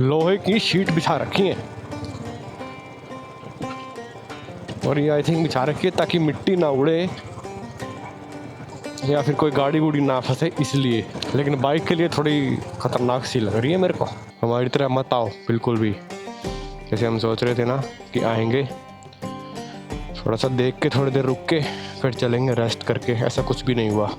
लोहे की शीट बिछा रखी है और ये आई थिंक बिछा रखी है ताकि मिट्टी ना उड़े या फिर कोई गाड़ी वूड़ी ना फंसे इसलिए। लेकिन बाइक के लिए थोड़ी खतरनाक सी लग रही है मेरे को। हमारी तरह मत आओ बिल्कुल भी, जैसे हम सोच रहे थे ना कि आएंगे, थोड़ा सा देख के थोड़ी देर रुक के फिर चलेंगे रेस्ट करके, ऐसा कुछ भी नहीं हुआ।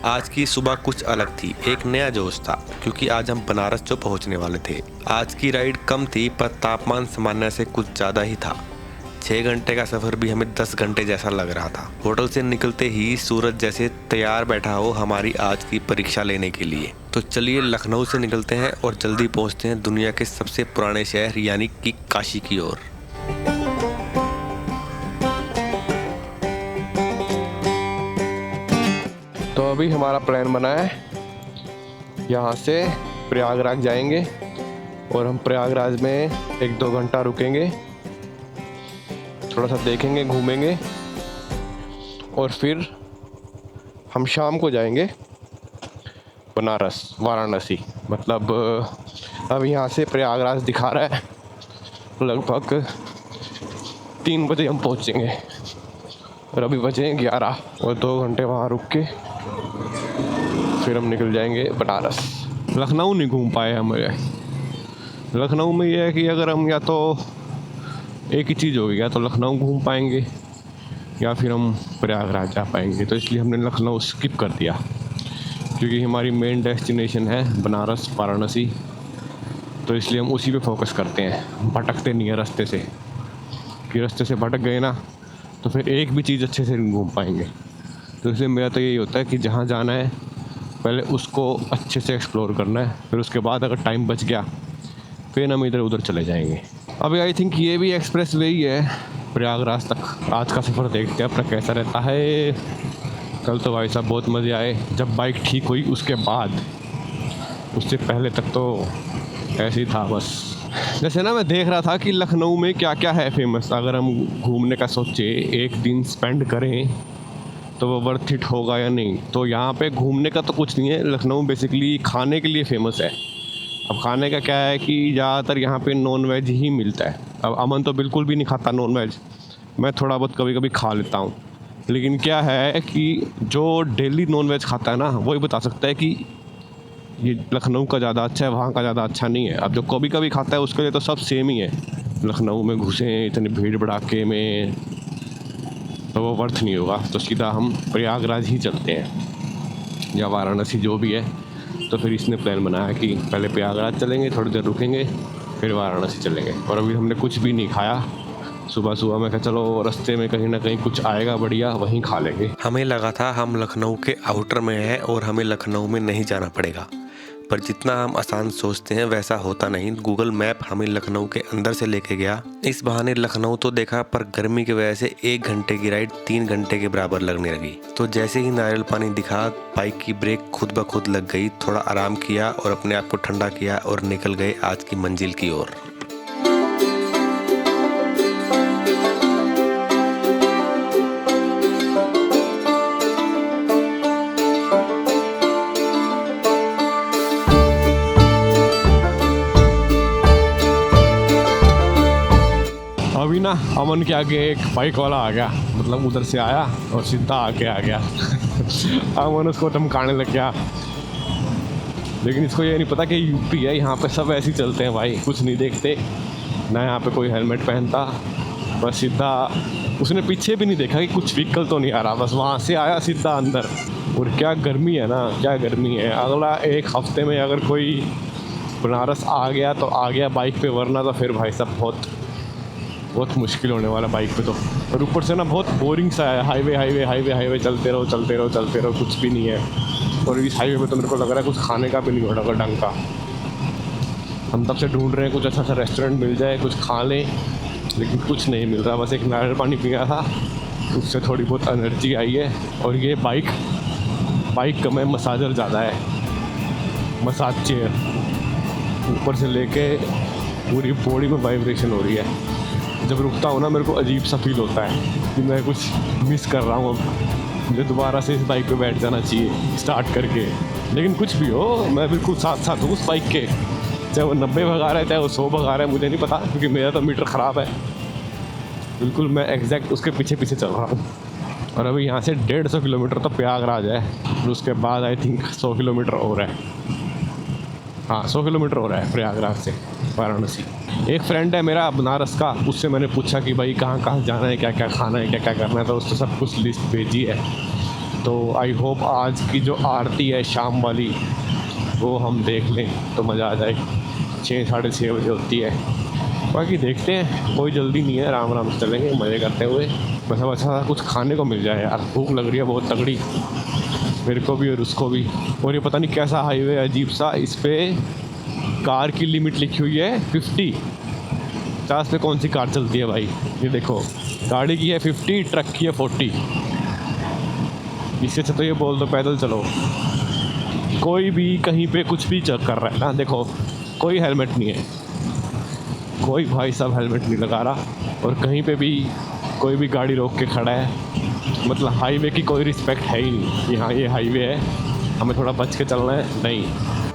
आज की सुबह कुछ अलग थी, एक नया जोश था क्योंकि आज हम बनारस जो पहुंचने वाले थे। आज की राइड कम थी पर तापमान सामान्य से कुछ ज़्यादा ही था। 6 घंटे का सफ़र भी हमें 10 घंटे जैसा लग रहा था। होटल से निकलते ही सूरज जैसे तैयार बैठा हो हमारी आज की परीक्षा लेने के लिए। तो चलिए लखनऊ से निकलते हैं और जल्दी पहुँचते हैं दुनिया के सबसे पुराने शहर यानी कि काशी की ओर। तो अभी हमारा प्लान बना है, यहाँ से प्रयागराज जाएंगे और हम प्रयागराज में 1-2 घंटा रुकेंगे, थोड़ा सा देखेंगे घूमेंगे और फिर हम शाम को जाएंगे बनारस वाराणसी। मतलब अब यहाँ से प्रयागराज दिखा रहा है लगभग 3 बजे हम पहुँचेंगे और अभी बजे 11 और 2 घंटे वहाँ रुक के फिर हम निकल जाएंगे बनारस। लखनऊ नहीं घूम पाए हम। लखनऊ में यह है कि अगर हम या तो एक ही चीज़ होगी, या तो लखनऊ घूम पाएंगे या फिर हम प्रयागराज जा पाएंगे। तो इसलिए हमने लखनऊ स्किप कर दिया क्योंकि हमारी मेन डेस्टिनेशन है बनारस वाराणसी। तो इसलिए हम उसी पे फोकस करते हैं, भटकते नहीं है रास्ते से, कि रास्ते से भटक गए ना तो फिर एक भी चीज़ अच्छे से नहीं घूम पाएंगे। तो इसलिए मेरा तो यही होता है कि जहाँ जाना है पहले उसको अच्छे से एक्सप्लोर करना है, फिर उसके बाद अगर टाइम बच गया फिर हम इधर उधर चले जाएंगे। अभी आई थिंक ये भी एक्सप्रेस वे ही है प्रयागराज तक। आज का सफ़र देखते हैं अपना कैसा रहता है। कल तो भाई साहब बहुत मज़े आए जब बाइक ठीक हुई, उसके बाद, उससे पहले तक तो ऐसे ही था बस। जैसे ना मैं देख रहा था कि लखनऊ में क्या क्या है फेमस। अगर हम घूमने का सोचे, एक दिन स्पेंड करें तो वो वर्थ इट होगा या नहीं। तो यहाँ पे घूमने का तो कुछ नहीं है, लखनऊ बेसिकली खाने के लिए फ़ेमस है। अब खाने का क्या है कि ज़्यादातर यहाँ पे नॉन वेज ही मिलता है। अब अमन तो बिल्कुल भी नहीं खाता नॉन वेज, मैं थोड़ा बहुत कभी कभी खा लेता हूँ। लेकिन क्या है कि जो डेली नॉन वेज खाता है ना वही बता सकता है कि ये लखनऊ का ज़्यादा अच्छा है, वहाँ का ज़्यादा अच्छा नहीं है। अब जो कभी कभी खाता है उसके लिए तो सब सेम ही है। लखनऊ में घुसे इतनी भीड़ भड़ाके में तो वो वर्थ नहीं होगा। तो सीधा हम प्रयागराज ही चलते हैं या वाराणसी जो भी है। तो फिर इसने प्लान बनाया कि पहले प्रयागराज चलेंगे, थोड़ी देर रुकेंगे, फिर वाराणसी चलेंगे। और अभी हमने कुछ भी नहीं खाया। सुबह सुबह मैं कहा चलो रास्ते में कहीं ना कहीं कुछ आएगा बढ़िया, वहीं खा लेंगे। हमें लगा था हम लखनऊ के आउटर में हैं और हमें लखनऊ में नहीं जाना पड़ेगा, पर जितना हम आसान सोचते हैं वैसा होता नहीं। गूगल मैप हमें लखनऊ के अंदर से लेके गया। इस बहाने लखनऊ तो देखा, पर गर्मी की वजह से 1 घंटे की राइड 3 घंटे के बराबर लगने लगी। तो जैसे ही नारियल पानी दिखा, बाइक की ब्रेक खुद ब खुद लग गई। थोड़ा आराम किया और अपने आप को ठंडा किया और निकल गए आज की मंजिल की ओर। अभी ना अमन के आगे एक बाइक वाला आ गया, मतलब उधर से आया और सीधा आके आ गया। अमन उसको धमकाने लग गया, लेकिन इसको ये नहीं पता कि यूपी है, यहाँ पे सब ऐसे ही चलते हैं भाई, कुछ नहीं देखते ना, यहाँ पे कोई हेलमेट पहनता, बस सीधा उसने पीछे भी नहीं देखा कि कुछ व्हीकल तो नहीं आ रहा, बस वहाँ से आया सीधा अंदर। और क्या गर्मी है ना, क्या गर्मी है। अगला एक हफ्ते में अगर कोई बनारस आ गया तो आ गया बाइक पे, वरना तो फिर भाई साहब बहुत मुश्किल होने वाला बाइक पे तो। और ऊपर से ना बहुत बोरिंग सा है, हाईवे हाईवे हाईवे हाईवे चलते रहो चलते रहो चलते रहो, कुछ भी नहीं है। और इस हाईवे पे तो मेरे को लग रहा है कुछ खाने का भी नहीं होगा ढंग का। हम तब से ढूंढ रहे हैं कुछ अच्छा सा रेस्टोरेंट मिल जाए, कुछ खा लें, लेकिन कुछ नहीं मिल रहा। बस एक नारियल पानी पिया था, उससे थोड़ी बहुत एनर्जी आई है। और ये बाइक कम है, मसाजर ज़्यादा है, मसाज चेयर ऊपर से लेके पूरी बॉडी में वाइब्रेशन हो रही है। जब रुकता हूँ ना मेरे को अजीब सा फील होता है कि मैं कुछ मिस कर रहा हूँ, अब मुझे दोबारा से इस बाइक पे बैठ जाना चाहिए स्टार्ट करके। लेकिन कुछ भी हो, मैं बिल्कुल साथ हूँ उस बाइक के, चाहे वो 90 भगा रहा है चाहे वो 100 भगा रहा है, मुझे नहीं पता, क्योंकि मेरा तो मीटर ख़राब है। बिल्कुल मैं एग्जैक्ट उसके पीछे चल रहा हूँ। और अभी यहाँ से 150 किलोमीटर तो प्रयागराज है, और उसके बाद आई थिंक 100 किलोमीटर और है। हाँ 100 किलोमीटर हो रहा है प्रयागराज से वाराणसी। एक फ्रेंड है मेरा बनारस का, उससे मैंने पूछा कि भाई कहाँ कहाँ जाना है, क्या क्या खाना है, क्या क्या करना है, तो उसने सब कुछ लिस्ट भेजी है। तो आई होप आज की जो आरती है शाम वाली वो हम देख लें तो मज़ा आ जाए। 6 साढ़े 6 बजे होती है, बाकी देखते हैं, कोई जल्दी नहीं है, आराम आराम से चलेंगे मज़े करते हुए। बस अब अच्छा कुछ खाने को मिल जाए यार, भूख लग रही है बहुत तगड़ी, मेरे को भी और उसको भी। और ये पता नहीं कैसा हाईवे है अजीब सा, इस पर कार की लिमिट लिखी हुई है 50 पे कौन सी कार चलती है भाई, ये देखो गाड़ी की है 50, ट्रक की है 40। इससे अच्छा तो ये बोल दो पैदल चलो। कोई भी कहीं पे कुछ भी चेक कर रहा है ना, देखो कोई हेलमेट नहीं है, कोई भाई साहब हेलमेट नहीं लगा रहा, और कहीं पे भी कोई भी गाड़ी रोक के खड़ा है, मतलब हाईवे की कोई रिस्पेक्ट है ही नहीं कि हाँ ये हाईवे है, हमें थोड़ा बच के चलना है, नहीं।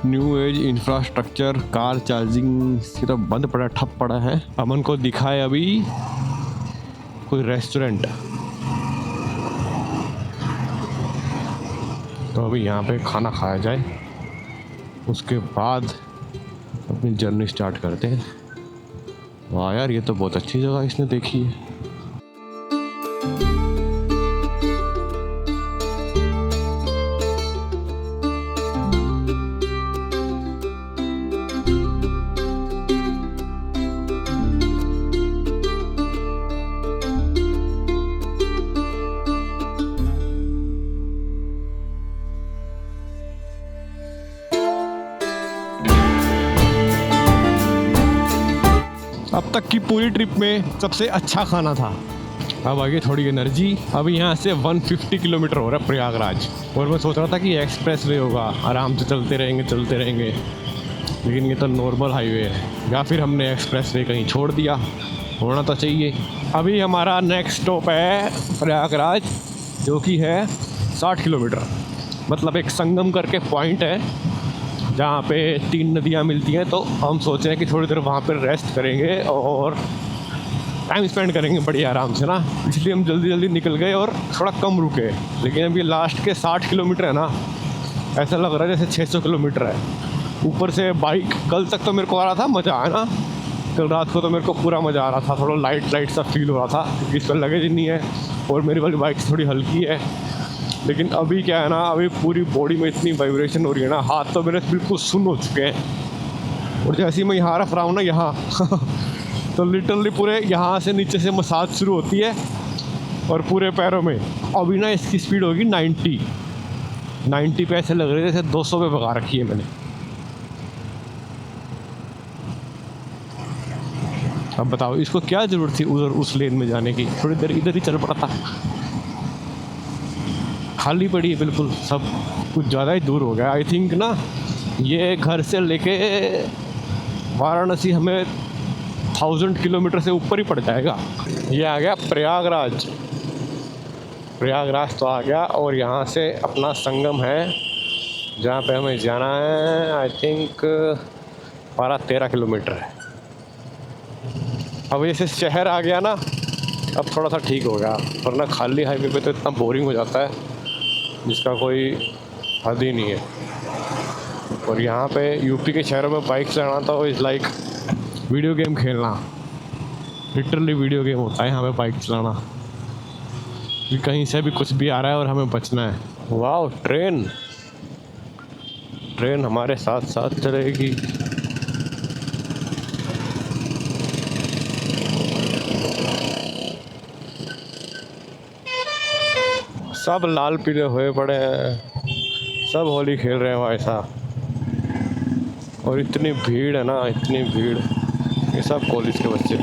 New age infrastructure, car charging की तो बंद पड़ा, ठप पड़ा है। अमन को दिखा है अभी कोई रेस्टोरेंट, तो अभी यहाँ पे खाना खाया जाए, उसके बाद अपनी जर्नी स्टार्ट करते हैं। वाह यार, ये तो बहुत अच्छी जगह इसने देखी है। अब तक की पूरी ट्रिप में सबसे अच्छा खाना था। अब आगे थोड़ी एनर्जी। अभी यहाँ से 150 किलोमीटर हो रहा है प्रयागराज, और मैं सोच रहा था कि एक्सप्रेस वे होगा, आराम से चलते रहेंगे, लेकिन ये तो नॉर्मल हाईवे है, या फिर हमने एक्सप्रेस वे कहीं छोड़ दिया, होना तो चाहिए। अभी हमारा नेक्स्ट स्टॉप है प्रयागराज, जो कि है 60 किलोमीटर, मतलब एक संगम करके पॉइंट है जहाँ पे 3 नदियाँ मिलती हैं। तो हम सोच रहे हैं कि थोड़ी देर वहाँ पर रेस्ट करेंगे और टाइम स्पेंड करेंगे बढ़िया आराम से ना, इसलिए हम जल्दी निकल गए और थोड़ा कम रुके। लेकिन अभी लास्ट के 60 किलोमीटर है ना, ऐसा लग रहा है जैसे 600 किलोमीटर है। ऊपर से बाइक, कल तक तो मेरे को आ रहा था मज़ा आया ना, कल रात को तो मेरे को पूरा मज़ा आ रहा था, थोड़ा लाइट सा फील हो रहा था, क्योंकि इस पर लगेज नहीं है और मेरी वाली बाइक थोड़ी हल्की है। लेकिन अभी क्या है ना, अभी पूरी बॉडी में इतनी वाइब्रेशन हो रही है ना, हाथ तो मेरे बिल्कुल सुन्न हो चुके हैं। और जैसे ही मैं यहाँ रख रहा हूँ ना, यहाँ तो लिटरली पूरे यहाँ से नीचे से मसाज शुरू होती है और पूरे पैरों में। अभी ना इसकी स्पीड होगी 90 पे, ऐसे लग रहे जैसे 200 पे भगा रखी है मैंने। अब बताओ इसको क्या ज़रूरत थी उधर उस लेन में जाने की, थोड़ी देर इधर ही चल पड़ा था। खाली पड़ी है बिल्कुल, सब कुछ ज़्यादा ही दूर हो गया। आई थिंक ना ये घर से लेके वाराणसी हमें 1000 किलोमीटर से ऊपर ही पड़ जाएगा। ये आ गया प्रयागराज तो आ गया, और यहाँ से अपना संगम है जहाँ पे हमें जाना है। आई थिंक 12-13 किलोमीटर है। अब जैसे शहर आ गया ना, अब थोड़ा सा ठीक हो गया, वरना खाली हाईवे पे तो इतना बोरिंग हो जाता है जिसका कोई हद ही नहीं है। और यहाँ पे यूपी के शहरों में बाइक चलाना तो इज़ लाइक वीडियो गेम खेलना, लिटरली वीडियो गेम होता है यहाँ पे बाइक चलाना, कि कहीं से भी कुछ भी आ रहा है और हमें बचना है। वाह, ट्रेन हमारे साथ साथ चलेगी। सब लाल पीले हुए पड़े हैं, सब होली खेल रहे हैं भाई साहब। और इतनी भीड़ है ना, इतनी भीड़, ये सब कॉलेज के बच्चे।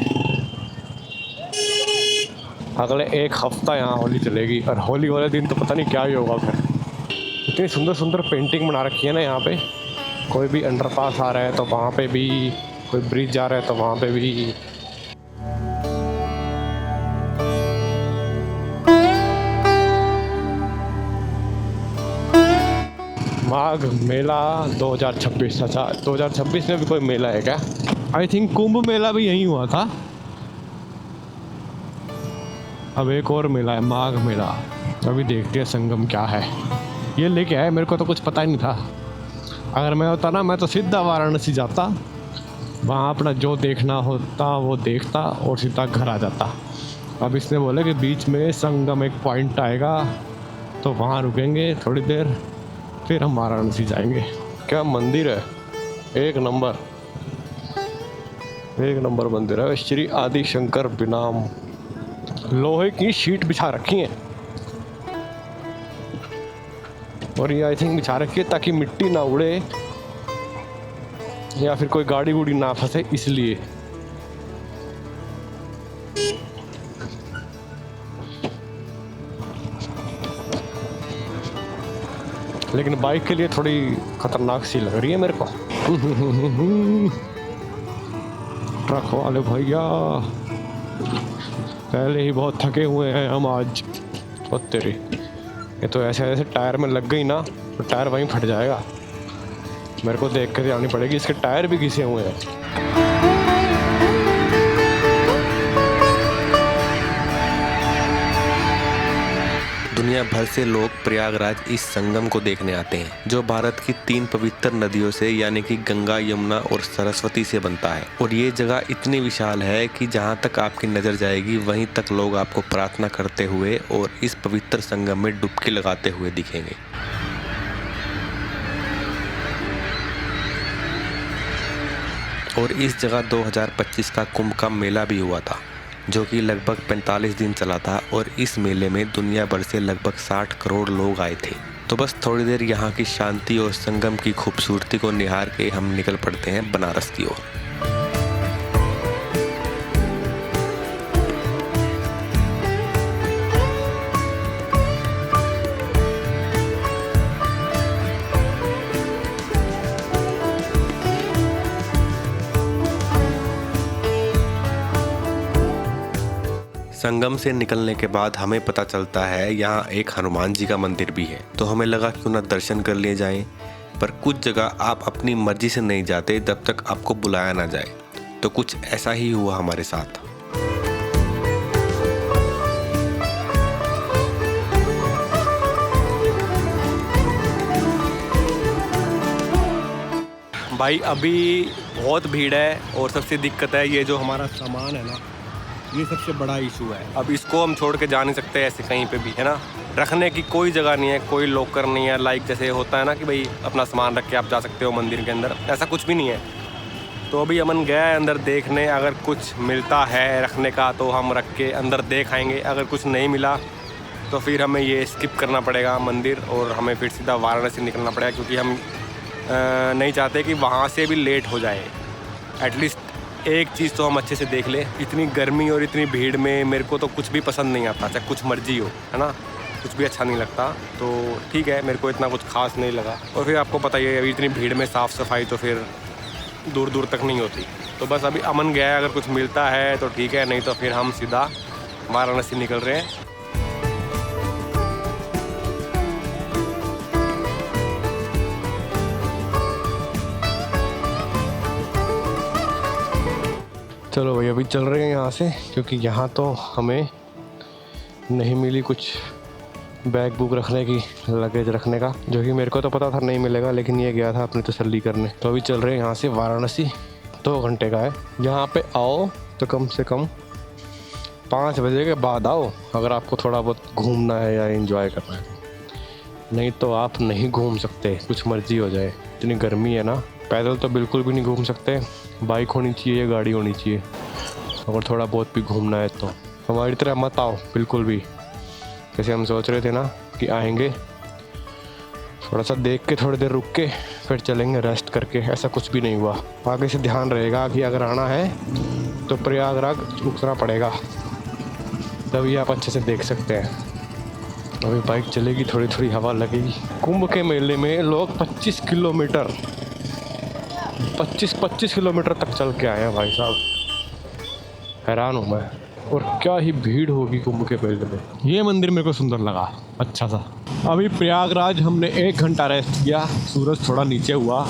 अगले एक हफ्ता यहाँ होली चलेगी, और होली वाले दिन तो पता नहीं क्या ही होगा फिर। इतनी सुंदर सुंदर पेंटिंग बना रखी है ना यहाँ पे। कोई भी अंडरपास आ रहा है तो वहाँ पे भी, कोई ब्रिज जा रहा है तो वहाँ पे भी। माघ मेला 2026। अच्छा, 2026 में भी कोई मेला है क्या? आई थिंक कुंभ मेला भी यहीं हुआ था। अब एक और मेला है, माघ मेला। अभी देखते हैं संगम क्या है। ये लेके आए, मेरे को तो कुछ पता ही नहीं था। अगर मैं होता ना, मैं तो सीधा वाराणसी जाता, वहाँ अपना जो देखना होता वो देखता और सीधा घर आ जाता। अब इसने बोला कि बीच में संगम एक पॉइंट आएगा तो वहाँ रुकेंगे थोड़ी देर, फिर हम वाराणसी जाएंगे। क्या मंदिर है, एक नंबर मंदिर है। श्री आदि शंकर बिनाम, लोहे की शीट बिछा रखी है, और ये आई थिंक बिछा रखी है ताकि मिट्टी ना उड़े या फिर कोई गाड़ी गुड़ी ना फंसे, इसलिए। लेकिन बाइक के लिए थोड़ी खतरनाक सी लग रही है मेरे को। ट्रक वाले भैया पहले ही बहुत थके हुए हैं हम आज। और तेरी, ये तो ऐसे ऐसे टायर में लग गई ना तो टायर वहीं फट जाएगा। मेरे को देख कर जानी पड़ेगी, इसके टायर भी घिसे हुए हैं। दुनिया भर से लोग प्रयागराज इस संगम को देखने आते हैं, जो भारत की 3 पवित्र नदियों से यानी कि गंगा, यमुना और सरस्वती से बनता है। और ये जगह इतनी विशाल है कि जहाँ तक आपकी नज़र जाएगी वहीं तक लोग आपको प्रार्थना करते हुए और इस पवित्र संगम में डुबकी लगाते हुए दिखेंगे। और इस जगह 2025 का कुंभ का मेला भी हुआ था, जो कि लगभग 45 दिन चला था। और इस मेले में दुनिया भर से लगभग 60 करोड़ लोग आए थे। तो बस थोड़ी देर यहाँ की शांति और संगम की खूबसूरती को निहार के हम निकल पड़ते हैं बनारस की ओर। संगम से निकलने के बाद हमें पता चलता है यहाँ एक हनुमान जी का मंदिर भी है, तो हमें लगा क्यों ना दर्शन कर लिए जाएं। पर कुछ जगह आप अपनी मर्जी से नहीं जाते जब तक आपको बुलाया ना जाए, तो कुछ ऐसा ही हुआ हमारे साथ। भाई अभी बहुत भीड़ है, और सबसे दिक्कत है ये जो हमारा सामान है ना, ये सबसे बड़ा इशू है। अब इसको हम छोड़ के जा नहीं सकते ऐसे कहीं पे भी, है ना। रखने की कोई जगह नहीं है, कोई लॉकर नहीं है, लाइक जैसे होता है ना कि भाई अपना सामान रख के आप जा सकते हो मंदिर के अंदर, ऐसा कुछ भी नहीं है। तो अभी अमन गया है अंदर देखने, अगर कुछ मिलता है रखने का तो हम रख के अंदर देख आएंगे। अगर कुछ नहीं मिला तो फिर हमें ये स्किप करना पड़ेगा मंदिर, और हमें फिर सीधा वाराणसी निकलना पड़ेगा, क्योंकि हम नहीं चाहते कि वहाँ से भी लेट हो जाए। एटलीस्ट एक चीज़ तो हम अच्छे से देख ले। इतनी गर्मी और इतनी भीड़ में मेरे को तो कुछ भी पसंद नहीं आता, चाहे कुछ मर्जी हो, है ना, कुछ भी अच्छा नहीं लगता। तो ठीक है, मेरे को इतना कुछ खास नहीं लगा। और फिर आपको पता ही है, अभी इतनी भीड़ में साफ़ सफाई तो फिर दूर दूर तक नहीं होती। तो बस अभी अमन गया है, अगर कुछ मिलता है तो ठीक है, नहीं तो फिर हम सीधा वाराणसी निकल रहे हैं। चलो भाई अभी चल रहे हैं यहाँ से, क्योंकि यहाँ तो हमें नहीं मिली कुछ बैग बुक रखने की, लगेज रखने का, जो कि मेरे को तो पता था नहीं मिलेगा, लेकिन ये गया था अपनी तसल्ली करने। तो अभी चल रहे हैं यहाँ से वाराणसी, 2 घंटे का है। यहाँ पे आओ तो कम से कम 5 बजे के बाद आओ, अगर आपको थोड़ा बहुत घूमना है या एंजॉय करना है, नहीं तो आप नहीं घूम सकते, कुछ मर्जी हो जाए। इतनी गर्मी है ना, पैदल तो बिल्कुल भी नहीं घूम सकते, बाइक होनी चाहिए, गाड़ी होनी चाहिए, अगर थोड़ा बहुत भी घूमना है तो। हमारी तरह मत आओ बिल्कुल भी, जैसे हम सोच रहे थे ना कि आएंगे, थोड़ा सा देख के थोड़ी देर रुक के फिर चलेंगे रेस्ट करके, ऐसा कुछ भी नहीं हुआ। आगे से ध्यान रहेगा कि अगर आना है तो प्रयागराज रुकना पड़ेगा, तभी आप अच्छे से देख सकते हैं। अभी बाइक चलेगी, थोड़ी थोड़ी हवा लगेगी। कुंभ के मेले में लोग 25 किलोमीटर 25 किलोमीटर तक चल के आए हैं भाई साहब, हैरान हूँ मैं। और क्या ही भीड़ होगी कुंभ के मेले में। ये मंदिर मेरे को सुंदर लगा, अच्छा सा। अभी प्रयागराज हमने 1 घंटा रेस्ट किया, सूरज थोड़ा नीचे हुआ,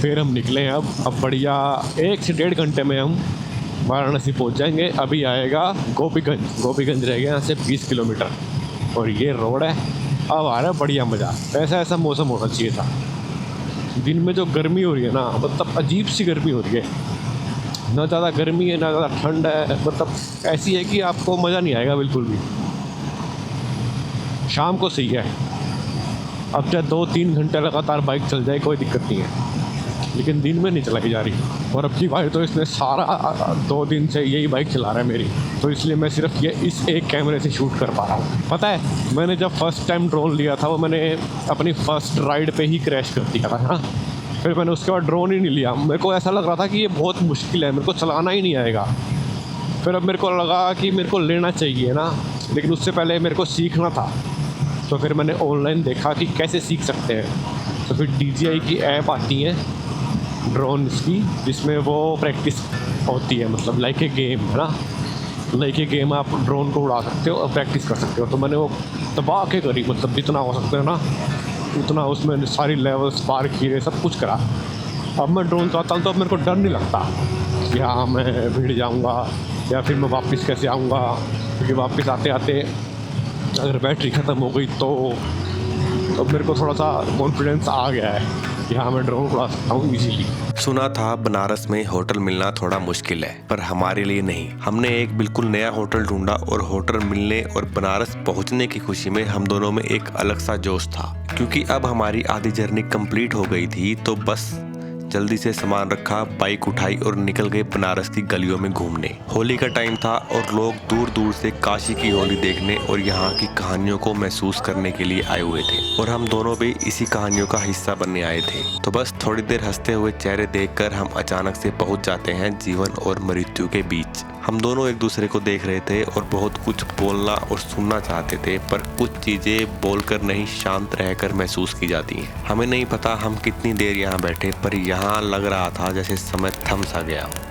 फिर हम निकले हैं। अब बढ़िया 1 से 1.5 घंटे में हम वाराणसी पहुंच जाएंगे। अभी आएगा गोपीगंज रहेगा यहाँ से 20 किलोमीटर, और ये रोड है। अब आ रहा है बढ़िया मज़ा। ऐसा मौसम होना चाहिए था। दिन में जो गर्मी हो रही है ना, मतलब अजीब सी गर्मी हो रही है, ना ज़्यादा गर्मी है ना ज़्यादा ठंड है, मतलब ऐसी है कि आपको मज़ा नहीं आएगा बिल्कुल भी। शाम को सही है, अब चाहे 2-3 घंटे लगातार बाइक चल जाए कोई दिक्कत नहीं है, लेकिन दिन में नहीं चलाई जा रही। और अब की बार तो इसने सारा 2 दिन से यही बाइक चला रहा है मेरी, तो इसलिए मैं सिर्फ ये इस एक कैमरे से शूट कर पा रहा हूँ। पता है, मैंने जब फर्स्ट टाइम ड्रोन लिया था, वो मैंने अपनी फर्स्ट राइड पे ही क्रैश कर दिया था ना, फिर मैंने उसके बाद ड्रोन ही नहीं लिया। मेरे को ऐसा लग रहा था कि ये बहुत मुश्किल है, मेरे को चलाना ही नहीं आएगा। फिर अब मेरे को लगा कि मेरे को लेना चाहिए ना, लेकिन उससे पहले मेरे को सीखना था। तो फिर मैंने ऑनलाइन देखा कि कैसे सीख सकते हैं। तो फिर DJI की ऐप आती है ड्रोन की, जिसमें वो प्रैक्टिस होती है, मतलब लाइक ए गेम है ना, लाइक ए गेम आप ड्रोन को उड़ा सकते हो और प्रैक्टिस कर सकते हो। तो मैंने वो दबा के करी, मतलब जितना हो सकता है ना उतना, उसमें सारी लेवल्स पार किए, सब कुछ करा। अब मैं ड्रोन चलाता हूँ तो अब मेरे को डर नहीं लगता कि हाँ मैं भिड़ जाऊँगा या फिर मैं वापस कैसे आऊँगा, क्योंकि वापस आते आते अगर बैटरी ख़त्म हो गई तो मेरे को थोड़ा सा कॉन्फिडेंस आ गया है कि हाँ मैं ड्रोन उड़ा सकता हूँ इजीली। सुना था बनारस में होटल मिलना थोड़ा मुश्किल है, पर हमारे लिए नहीं। हमने एक बिल्कुल नया होटल ढूंढा, और होटल मिलने और बनारस पहुंचने की खुशी में हम दोनों में एक अलग सा जोश था, क्योंकि अब हमारी आधी जर्नी कंप्लीट हो गई थी। तो बस जल्दी से सामान रखा, बाइक उठाई और निकल गए बनारस की गलियों में घूमने। होली का टाइम था और लोग दूर दूर से काशी की होली देखने और यहाँ की कहानियों को महसूस करने के लिए आए हुए थे, और हम दोनों भी इसी कहानियों का हिस्सा बनने आए थे। तो बस थोड़ी देर हंसते हुए चेहरे देखकर हम अचानक से पहुंच जाते हैं जीवन और मृत्यु के बीच। हम दोनों एक दूसरे को देख रहे थे और बहुत कुछ बोलना और सुनना चाहते थे, पर कुछ चीजें बोलकर नहीं, शांत रहकर महसूस की जाती हैं। हमें नहीं पता हम कितनी देर यहाँ बैठे, पर यहाँ लग रहा था जैसे समय थम सा गया हो।